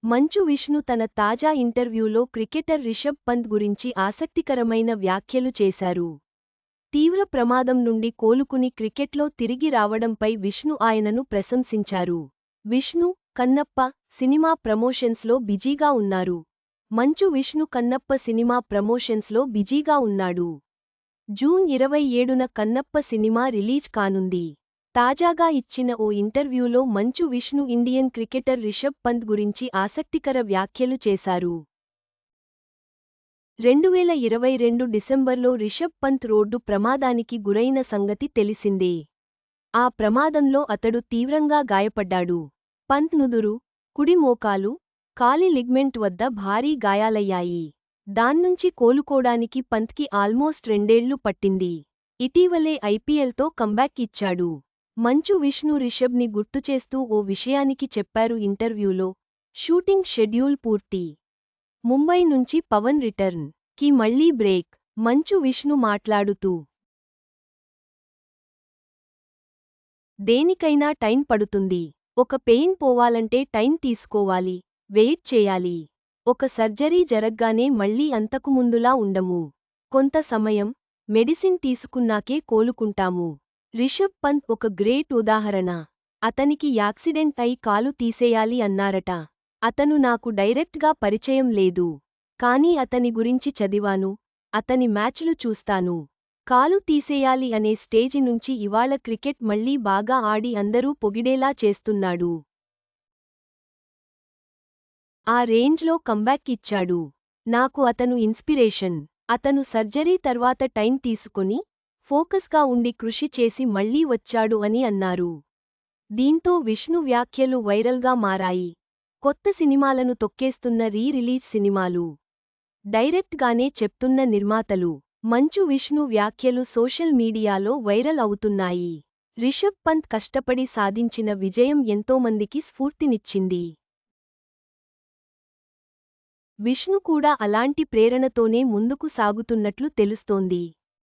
మంచు విష్ణు తన తాజా ఇంటర్వ్యూలో క్రికెటర్ రిషబ్ పంత్ గురించి ఆసక్తికరమైన వ్యాఖ్యలు చేశారు. తీవ్ర ప్రమాదం నుండి కోలుకుని క్రికెట్లో తిరిగి రావడంపై విష్ణు ఆయనను ప్రశంసించారు. విష్ణు, కన్నప్ప సినిమా ప్రమోషన్స్లో బిజీగా ఉన్నారు. మంచు విష్ణు కన్నప్ప సినిమా ప్రమోషన్స్లో బిజీగా ఉన్నాడు. జూన్ 27న కన్నప్ప సినిమా రిలీజ్ కానుంది. తాజాగా ఇచ్చిన ఓ ఇంటర్వ్యూలో మంచు విష్ణు ఇండియన్ క్రికెటర్ రిషబ్ పంత్ గురించి ఆసక్తికర వ్యాఖ్యలు చేశారు. 2022 డిసెంబర్లో రిషబ్ పంత్ రోడ్డు ప్రమాదానికి గురైన సంగతి తెలిసిందే. ఆ ప్రమాదంలో అతడు తీవ్రంగా గాయపడ్డాడు. పంత్ నుదురు, కుడి మోకాలు, కాలి లిగ్మెంట్ వద్ద భారీ గాయాలయ్యాయి. దాన్నుంచి కోలుకోడానికి పంత్కి ఆల్మోస్ట్ 2 ఏళ్లు పట్టింది. ఇటీవలే ఐపీఎల్తో కంబ్యాక్ ఇచ్చాడు. మంచు విష్ణు రిషబ్ని గుర్తుచేస్తూ ఓ విషయానికి చెప్పారు ఇంటర్వ్యూలో. షూటింగ్ షెడ్యూల్ పూర్తి. ముంబై నుంచి పవన్ రిటర్న్ కి మళ్లీ బ్రేక్. మంచు విష్ణు మాట్లాడుతూ, దేనికైనా టైం పడుతుంది. ఒక పెయిన్ పోవాలంటే టైం తీసుకోవాలి, వెయిట్ చేయాలి. ఒక సర్జరీ జరగ్గానే మళ్లీ అంతకుముందులా ఉండము. కొంత సమయం, మెడిసిన్ తీసుకున్నాకే కోలుకుంటాము. రిషబ్ పంత్ ఒక గ్రేట్ ఉదాహరణ. అతనికి యాక్సిడెంట్ అయి కాలు తీసేయాలి అన్నారట. అతను నాకు డైరెక్ట్గా పరిచయం లేదు. కానీ అతని గురించి చదివాను, అతని మ్యాచ్లు చూస్తాను. కాలు తీసేయాలి అనే స్టేజి నుంచి ఇవాళ క్రికెట్ మళ్లీ బాగా ఆడి అందరూ పొగిడేలా చేస్తున్నాడు. ఆ రేంజ్లో కంబ్యాక్ ఇచ్చాడు. నాకు అతను ఇన్స్పిరేషన్. అతను సర్జరీ తర్వాత టైం తీసుకుని, ఫోకస్గా ఉండి కృషి చేసి మళ్లీ వచ్చాడు అని అన్నారు. దీంతో విష్ణు వ్యాఖ్యలు వైరల్గా మారాయి. కొత్త సినిమాలను తొక్కేస్తున్న రీ-రిలీజ్ సినిమాలు, డైరెక్ట్గానే చెప్తున్న నిర్మాతలు. మంచు విష్ణు వ్యాఖ్యలు సోషల్ మీడియాలో వైరల్ అవుతున్నాయి. రిషబ్ పంత్ కష్టపడి సాధించిన విజయం ఎంతోమందికి స్ఫూర్తినిచ్చింది. విష్ణు కూడా అలాంటి ప్రేరణతోనే ముందుకు సాగుతున్నట్లు తెలుస్తోంది.